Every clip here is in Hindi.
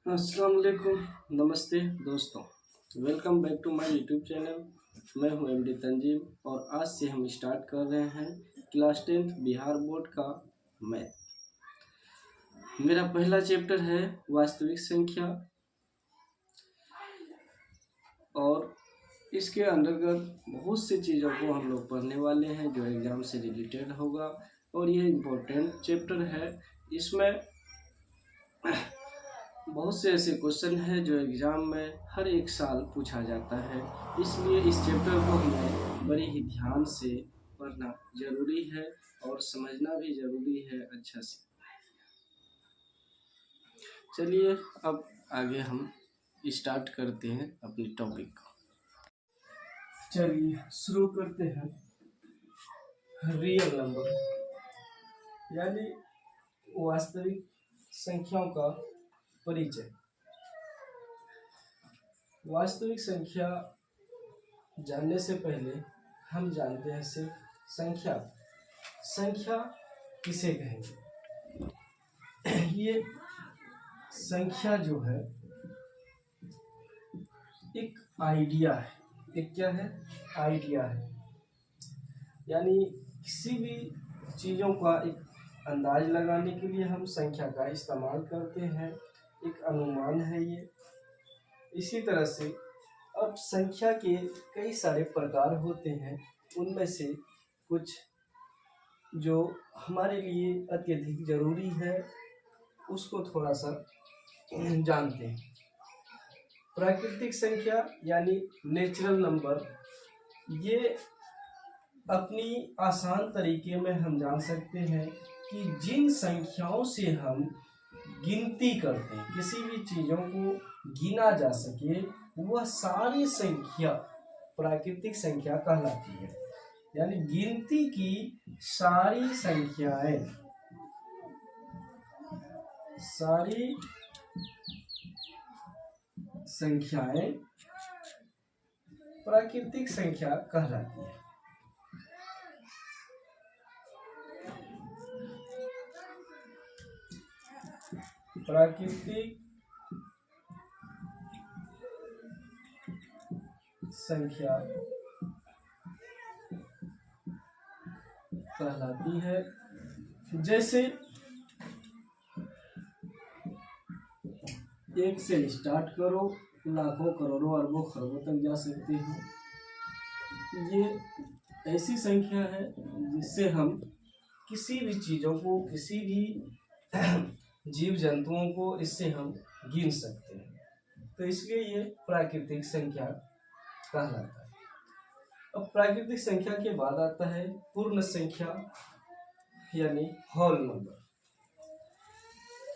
अस्सलाम वालेकुम। नमस्ते दोस्तों, welcome back to my YouTube channel. मैं हूं एमडी तंजीम और आज से हम स्टार्ट कर रहे हैं क्लास 10th बिहार बोर्ड का मैथ। मेरा पहला चैप्टर है वास्तविक संख्या और इसके अंतर्गत बहुत सी चीज़ों को हम लोग पढ़ने वाले हैं जो एग्ज़ाम से रिलेटेड होगा और ये इम्पोर्टेंट चैप्टर है। इसमें बहुत से ऐसे क्वेश्चन हैं जो एग्ज़ाम में हर एक साल पूछा जाता है, इसलिए इस चैप्टर को हमें बड़ी ही ध्यान से पढ़ना ज़रूरी है और समझना भी ज़रूरी है अच्छा से। चलिए अब आगे हम स्टार्ट करते हैं अपनी टॉपिक को। चलिए शुरू करते हैं। रियल नंबर यानी वास्तविक संख्याओं का परिचय। वास्तविक संख्या जानने से पहले हम जानते हैं सिर्फ संख्या। संख्या किसे कहेंगे? ये संख्या जो है एक आइडिया है। एक क्या है? आइडिया है। यानी किसी भी चीज़ों का एक अंदाज लगाने के लिए हम संख्या का इस्तेमाल करते हैं। एक अनुमान है ये। इसी तरह से अब संख्या के कई सारे प्रकार होते हैं, उनमें से कुछ जो हमारे लिए अत्यधिक जरूरी है उसको थोड़ा सा जानते हैं। प्राकृतिक संख्या यानी नेचुरल नंबर, ये अपनी आसान तरीके में हम जान सकते हैं कि जिन संख्याओं से हम गिनती करते हैं, किसी भी चीज़ों को गिना जा सके, वह सारी संख्या प्राकृतिक संख्या कहलाती है। यानी गिनती की सारी संख्याएं प्राकृतिक संख्या कहलाती है। प्राकृतिक संख्या कहलाती है। जैसे एक से स्टार्ट करो, लाखों करोड़ों अरबों खरबों तक जा सकते हो। ये ऐसी संख्या है जिससे हम किसी भी चीज़ों को, किसी भी जीव जंतुओं को इससे हम गिन सकते हैं। तो इसलिए ये प्राकृतिक संख्या कहलाता है। अब प्राकृतिक संख्या के बाद आता है पूर्ण संख्या यानी होल नंबर।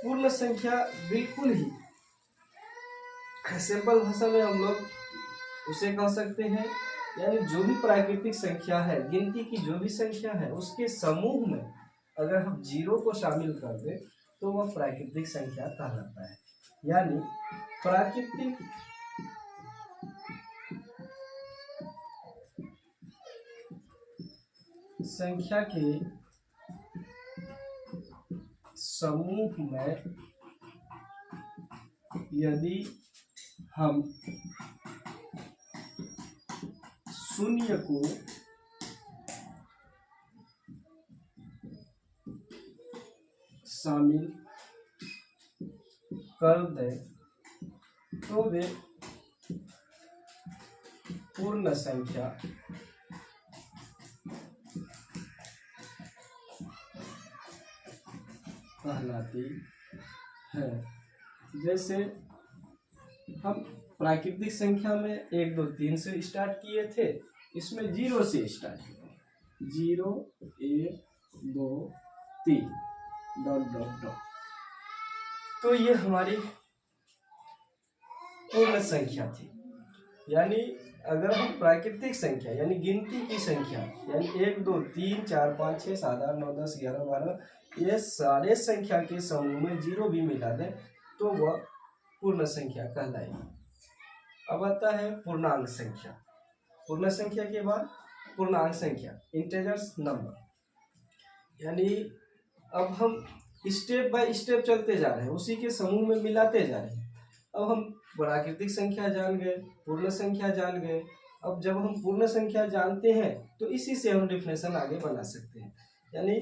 पूर्ण संख्या बिल्कुल ही सिंपल भाषा में हम लोग उसे कह सकते हैं, यानी जो भी प्राकृतिक संख्या है, गिनती की जो भी संख्या है, उसके समूह में अगर हम जीरो को शामिल कर दें तो वह प्राकृतिक संख्या कहलाता है। यानी प्राकृतिक संख्या के समूह में यदि हम शून्य को शामिल कर दें तो वे पूर्ण संख्या कहलाती है। जैसे हम प्राकृतिक संख्या में 1 2 3 से स्टार्ट किए थे, इसमें 0 से स्टार्ट किया। 0 1 2 3 डॉट डॉट डॉट। तो ये हमारी पूर्ण संख्या थी। यानी अगर हम प्राकृतिक संख्या यानी गिनती की संख्या यानी 1 2 3 4 5 6 7 8 9 10 11 12 ये सारे संख्या के समूह में 0 भी मिला दें तो वह पूर्ण संख्या कहलाएगी। अब आता है पूर्णांक संख्या। पूर्ण संख्या के बाद पूर्णांक संख्या, इंटीजर्स नंबर। यानी अब हम स्टेप बाय स्टेप चलते जा रहे हैं, उसी के समूह में मिलाते जा रहे हैं। अब हम प्राकृतिक संख्या जान गए, पूर्ण संख्या जान गए। अब जब हम पूर्ण संख्या जानते हैं तो इसी से हम डिफिनेशन आगे बना सकते हैं। यानी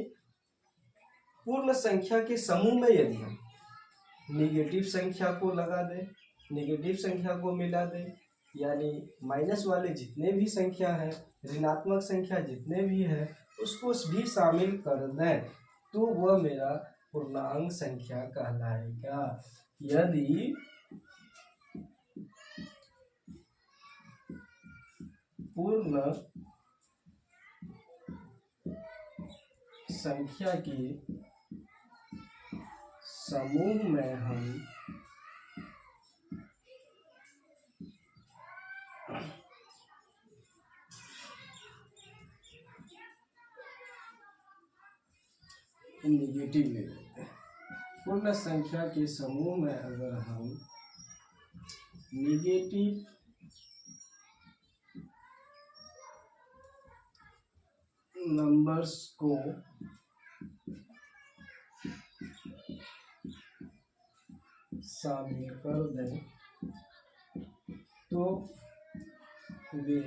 पूर्ण संख्या के समूह में यदि हम निगेटिव संख्या को लगा दें, निगेटिव संख्या को मिला दें, यानी माइनस वाले जितने भी संख्या है, ऋणात्मक संख्या जितने भी है, उसको भी शामिल कर दें तो वह मेरा पूर्णांक संख्या कहलाएगा। यदि पूर्ण संख्या के समूह में हम नेगेटिव ले लेते हैं। पूर्ण संख्या के समूह में अगर हम नेगेटिव नंबर्स को शामिल कर दें तो वे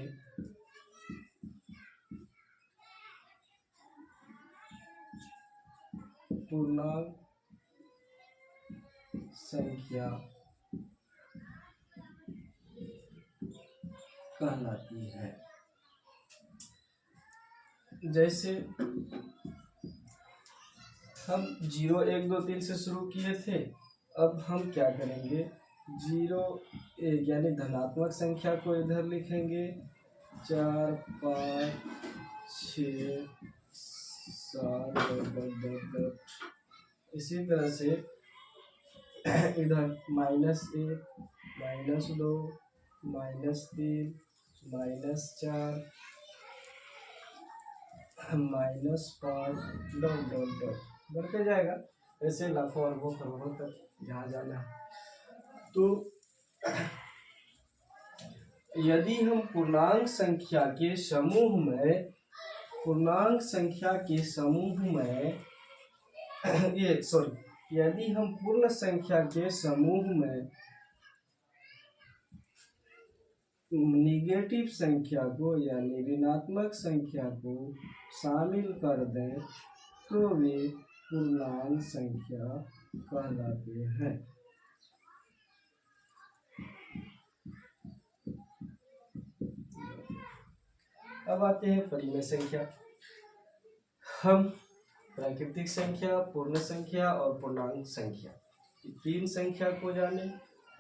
पूर्णांक संख्या कहलाती है। जैसे हम 0 1 2 3 से शुरू किए थे, अब हम क्या करेंगे, 0 1 यानी धनात्मक संख्या को इधर लिखेंगे, 4 5 6 7 इसी तरह से इधर -1 -2 -3 -4 -5 बढ़ते जाएगा, ऐसे लाखों अरबों करोड़ों तक जहाँ जाना है। तो यदि हम पूर्णांक संख्या के समूह में यदि हम पूर्ण संख्या के समूह में निगेटिव संख्या को यानी ऋणात्मक संख्या को शामिल कर दें तो वे पूर्णांक संख्या कहलाते हैं। अब आते हैं परिमेय संख्या। हम प्राकृतिक संख्या, पूर्ण संख्या और पूर्णांक संख्या, तीन संख्या को जाने।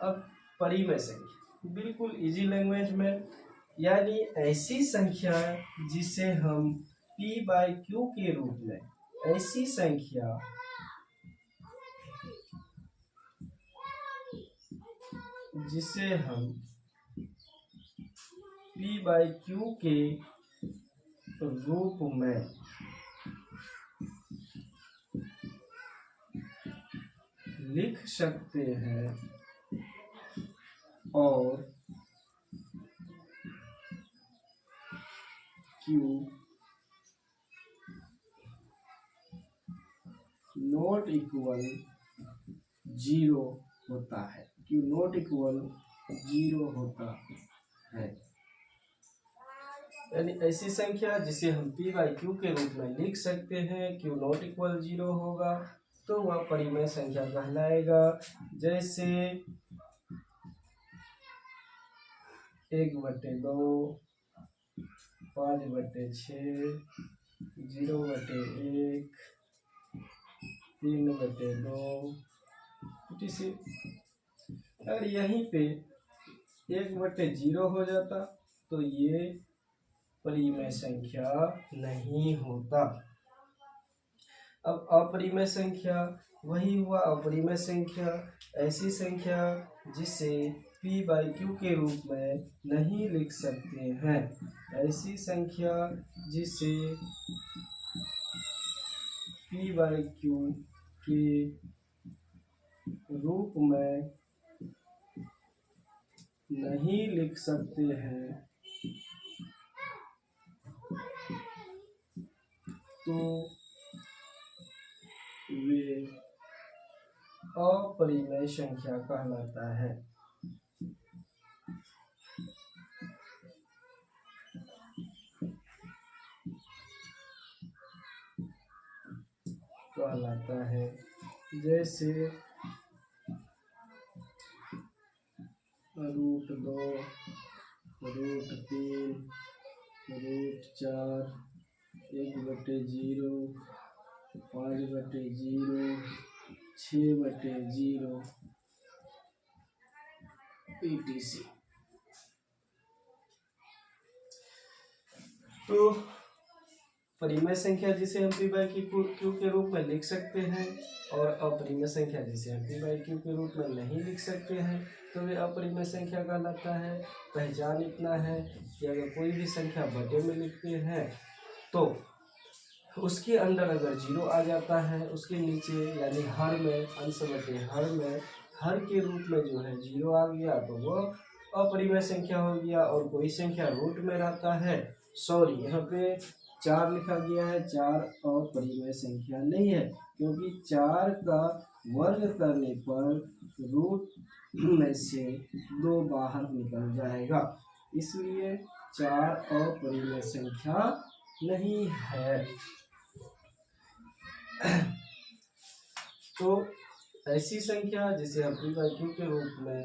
अब परिमेय संख्या बिल्कुल इजी लैंग्वेज में, यानी ऐसी संख्या जिसे हम p/q के रूप में, ऐसी संख्या जिसे हम p/q के रूप में लिख सकते हैं और q नॉट इक्वल 0 होता है, q नॉट इक्वल 0 होता है। यानी ऐसी संख्या जिसे हम p/q के रूप में लिख सकते हैं, q नॉट इक्वल 0 होगा तो वह परिमेय संख्या कहलाएगा। जैसे 1/2, 5/6, 0/1, 3/2। अगर यहीं पे 1/0 हो जाता तो ये परिमेय संख्या नहीं होता। अब अपरिमेय संख्या वही हुआ, अपरिमेय संख्या ऐसी संख्या जिसे p/q के रूप में नहीं लिख सकते हैं, ऐसी संख्या जिसे p/q के रूप में नहीं लिख सकते हैं तो वे अपरिमेय संख्या कहलाता है। कहलाता है। जैसे √2, √3, √4, 1/0, 5/0, 6/0 etc। तो परिमेय संख्या जिसे हम p/q के रूप में लिख सकते हैं और अपरिमेय संख्या जिसे हम p/q के रूप में नहीं लिख सकते हैं तो वे अपरिमेय संख्या कहलाता है। पहचान इतना है कि अगर कोई भी संख्या बटे में लिखते हैं तो उसके अंदर अगर 0 आ जाता है, उसके नीचे यानी हर में, अंश बटे हर में, हर के रूप में जो है 0 आ गया तो वह अपरिमेय संख्या हो गया। और कोई संख्या रूट में रहता है, सॉरी यहाँ पे 4 लिखा गया है, 4 अपरिमेय संख्या नहीं है क्योंकि 4 का वर्ग करने पर रूट में से 2 बाहर निकल जाएगा, इसलिए 4 अपरिमेय संख्या नहीं है। तो ऐसी संख्या जिसे हम p/q के रूप में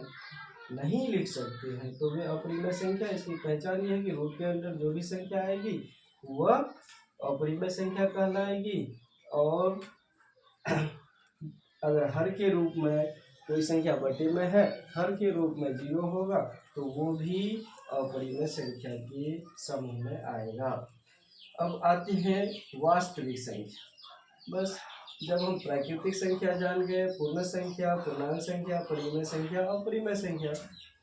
नहीं लिख सकते हैं तो वे अपरिमेय संख्या। इसकी पहचान ये है कि रूट के अंदर जो भी संख्या आएगी वह अपरिमेय संख्या कहलाएगी। और अगर हर के रूप में कोई संख्या बटे में है, हर के रूप में 0 होगा तो वो भी अपरिमेय संख्या के समूह में आएगा। अब आते हैं वास्तविक संख्या। बस जब हम प्राकृतिक संख्या जान गए, पूर्ण संख्या, पूर्णांक संख्या, परिमेय संख्या, अपरिमेय संख्या,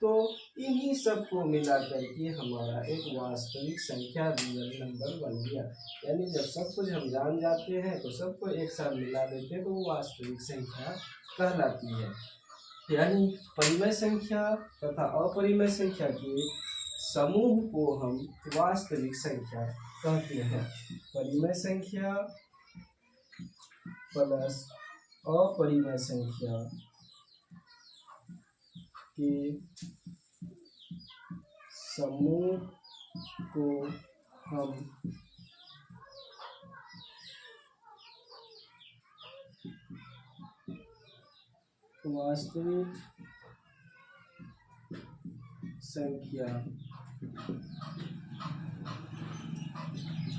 तो इन्हीं सबको मिला करके हमारा एक वास्तविक संख्या रियल नंबर बन गया। यानी जब सब कुछ हम जान जाते हैं तो सबको एक साथ मिला देते हैं तो वो वास्तविक संख्या कहलाती है। यानी परिमेय संख्या तथा अपरिमेय संख्या के समूह को हम वास्तविक संख्या कहते हैं। परिमेय संख्या प्लस अपरिमेय संख्या के समूह को हम वास्तविक संख्या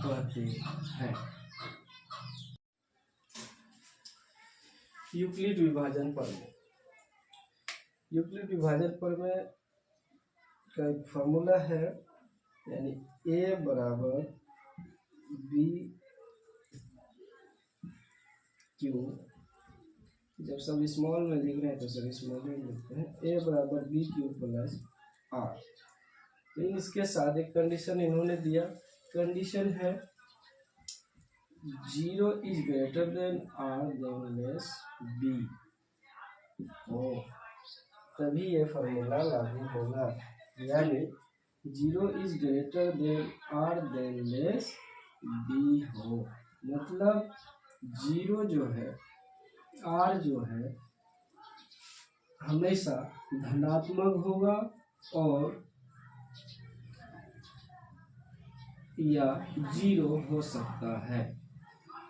कहते हैं। यूक्लिड विभाजन प्रमेय। यूक्लिड विभाजन प्रमेय का एक फॉर्मूला है, यानी a बराबर b क्यू, जब सब स्मॉल में लिख रहे हैं तो सब स्मॉल में लिखते हैं, a बराबर b क्यू प्लस r। लेकिन इसके साथ एक कंडीशन इन्होंने दिया, कंडीशन है 0 is greater than r than less b हो, तभी ये फॉर्मूला लागू होगा। यानी 0 is greater than r than less b हो, मतलब 0 जो है, r जो है हमेशा धनात्मक होगा और या 0 हो सकता है,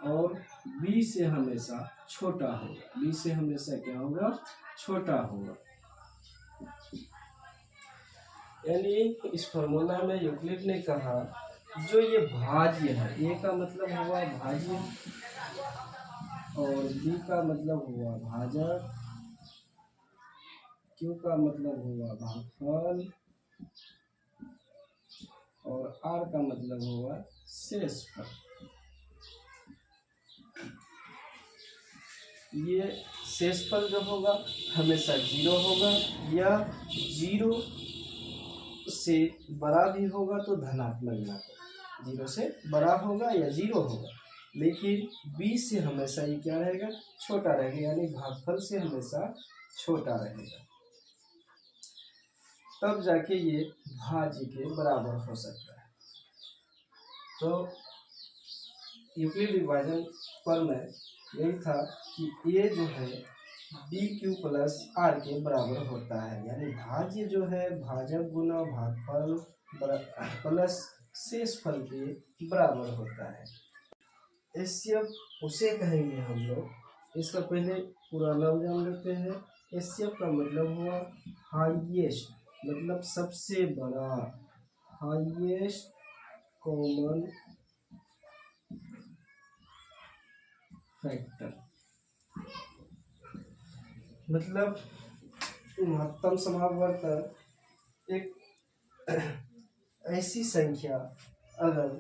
और b से हमेशा छोटा होगा, b से हमेशा क्या होगा, छोटा होगा। यानी इस फॉर्मूला में यूक्लिड ने कहा जो ये भाज्य है, a का मतलब हुआ भाज्य और b का मतलब हुआ भाजक, q का मतलब हुआ भागफल और r का मतलब हुआ शेषफल। ये शेषफल जो होगा हमेशा 0 होगा, या 0 से बड़ा भी होगा तो धनात्मक ना, 0 से बड़ा होगा या 0 होगा, लेकिन b से हमेशा ये क्या रहेगा, छोटा रहेगा, यानी भागफल से हमेशा छोटा रहेगा, तब जाके ये भाज्य के बराबर हो सकता है। तो यूक्लिड विभाजन प्रमेय यही था कि a जो है BQ प्लस R के बराबर होता है, यानी भाज्य जो है भाजक गुना भागफल प्लस शेषफल के बराबर होता है। एचसीएफ उसे कहेंगे हम लोग, इसका पहले पूरा नाम जान लेते हैं। एचसीएफ का मतलब हुआ हाईएस्ट, मतलब सबसे बड़ा, हाईएस्ट कॉमन फैक्टर, मतलब महत्तम समापवर्तक एक ऐसी संख्या, अगर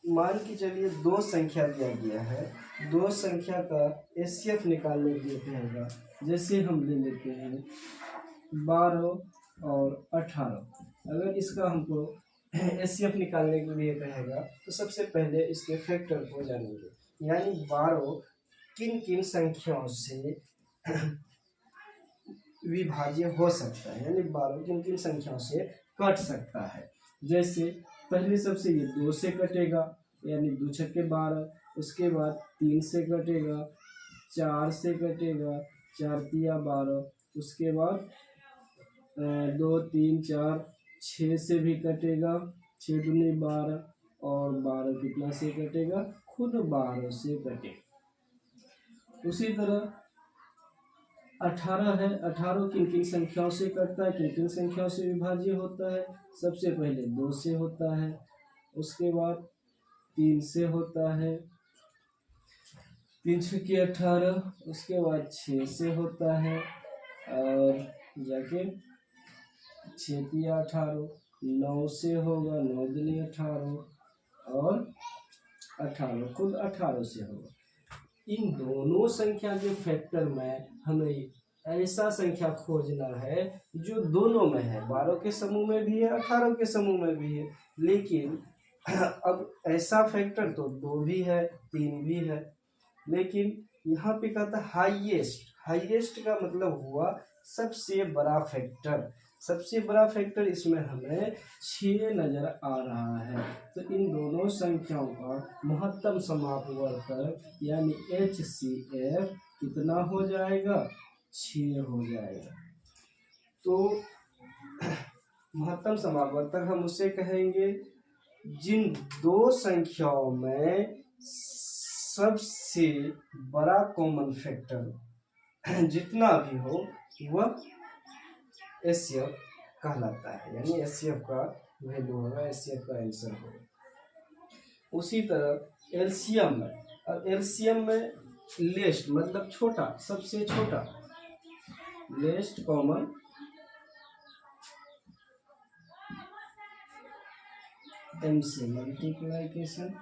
मान के चलिए दो संख्या दिया गया है, दो संख्या का एचसीएफ निकालने के लिए कहेगा। जैसे हम ले लेते हैं 12 और 18, अगर इसका हमको एचसीएफ निकालने के लिए कहेगा तो सबसे पहले इसके फैक्टर को जानेंगे, यानी 12 किन किन संख्याओं से विभाज्य हो सकता है, यानी 12 किन किन संख्याओं से कट सकता है। जैसे पहले सबसे ये 2 से कटेगा, यानी 2 छक्के 12, उसके बाद 3 से कटेगा, 4 से कटेगा, 4 तिया 12, उसके बाद 2 3 4 6 से भी कटेगा, 6 दूनी 12, और 12 कितना से कटेगा, खुद 12 से कटेगा। उसी तरह 18 है, 18 किन किन संख्याओं से कटता है, किन किन संख्याओं से विभाज्य होता है। सबसे पहले 2 से होता है, उसके बाद 3 से होता है, 3 छक्के 18, उसके बाद 6 से होता है, और जाके 6 तिया 18, 9 से होगा, 9 दूनी 18, और 18 खुद 18 से होगा। इन दोनों संख्या के फैक्टर में हमें ऐसा संख्या खोजना है जो दोनों में है, 12 के समूह में भी है, 18 के समूह में भी है। लेकिन अब ऐसा फैक्टर तो 2 भी है, 3 भी है, लेकिन यहाँ पे कहता है हाईएस्ट। हाईएस्ट का मतलब हुआ सबसे बड़ा फैक्टर। सबसे बड़ा फैक्टर इसमें हमें 6 नजर आ रहा है। तो इन दोनों संख्याओं का महत्तम समापवर्तक यानी HCF कितना हो जाएगा, 6 हो जाएगा। तो महत्तम समापवर्तक हम उसे कहेंगे जिन दो संख्याओं में सबसे बड़ा कॉमन फैक्टर जितना भी हो वह एचसीएफ कहलाता है, यानी एचसीएफ का वैल्यू होगा, एचसीएफ का आंसर होगा। उसी तरह एलसीएम में, अब एलसीएम में लेस्ट मतलब छोटा, सबसे छोटा, लेस्ट कॉमन एमसी मल्टीप्लिकेशन,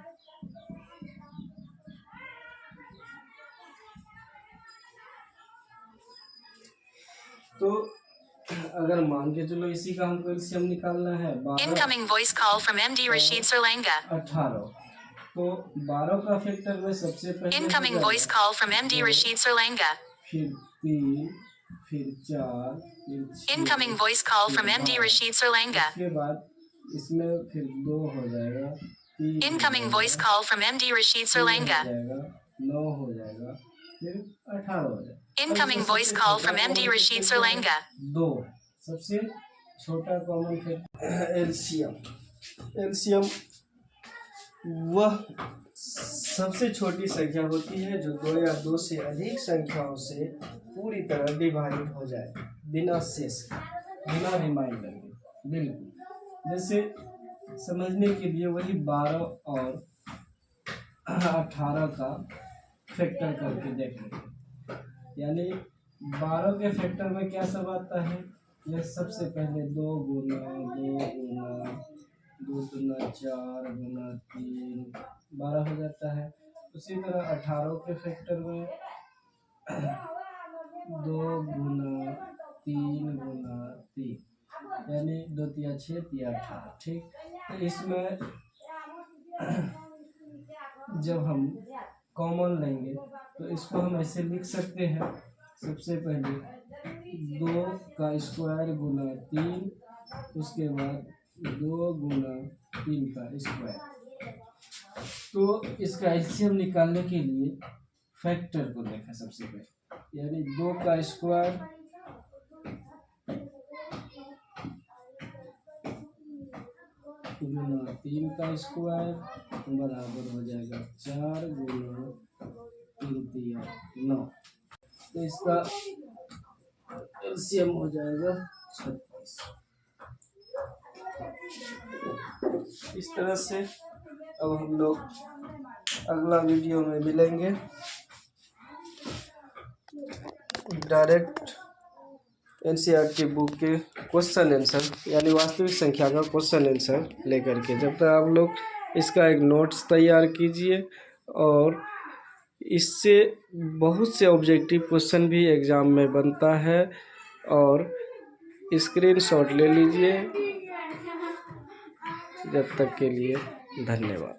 तो अगर मान के चलो इसी का हमको एलसीएम निकालना है, Incoming voice call from MD Rashid Serlanga. 18, तो 12 का फैक्टर में सबसे पहले Incoming voice call from MD Rashid Serlanga. फिर 3, फिर 4, फिर 6, Incoming voice call from MD Rashid Serlanga. उसके बाद इसमें फिर 2 हो जाएगा, 3 Incoming voice call from MD Rashid Serlanga. 9 हो जाएगा, फिर 18 हो जाएगा। Incoming voice call from MD Rashid Serlanga. 2 सबसे छोटा कॉमन फैक्टर एलसीएम। एलसीएम वह सबसे छोटी संख्या होती है जो 2 या 2 से अधिक संख्याओं से पूरी तरह विभाजित हो जाए, बिना शेष, बिना रिमाइंडर के, बिल्कुल। जैसे समझने के लिए वही 12 और 18 का फैक्टर करके देख लेंगे। यानी 12 के फैक्टर में क्या सब आता है, ये सबसे पहले 2 गुना 2 गुना 2 गुना 4 गुना 3, 12 हो जाता है। उसी तरह 18 के फैक्टर में 2 गुना 3 गुना 3, यानी 2 तिया 6 तिया 18, ठीक। तो इसमें जब हम कॉमन लेंगे तो इसको हम ऐसे लिख सकते हैं, सबसे पहले 2 का स्क्वायर गुना 3, उसके बाद 2 गुना 3 का स्क्वायर। तो इसका एलसीएम निकालने के लिए फैक्टर को देखा सबसे पहले, यानी 2 का स्क्वायर गुना 3 का स्क्वायर बराबर हो जाएगा 4 गुना 3 तिया 9। तो इसका एलसीएम हो जाएगा 36। इस तरह से अब हम लोग अगला वीडियो में मिलेंगे। डायरेक्ट एनसीईआरटी बुक के क्वेश्चन आंसर यानी वास्तविक संख्या का क्वेश्चन आंसर लेकर के, जब तक आप लोग इसका एक नोट्स तैयार कीजिए और इससे बहुत से ऑब्जेक्टिव क्वेश्चन भी एग्ज़ाम में बनता है और स्क्रीनशॉट ले लीजिए। जब तक के लिए धन्यवाद।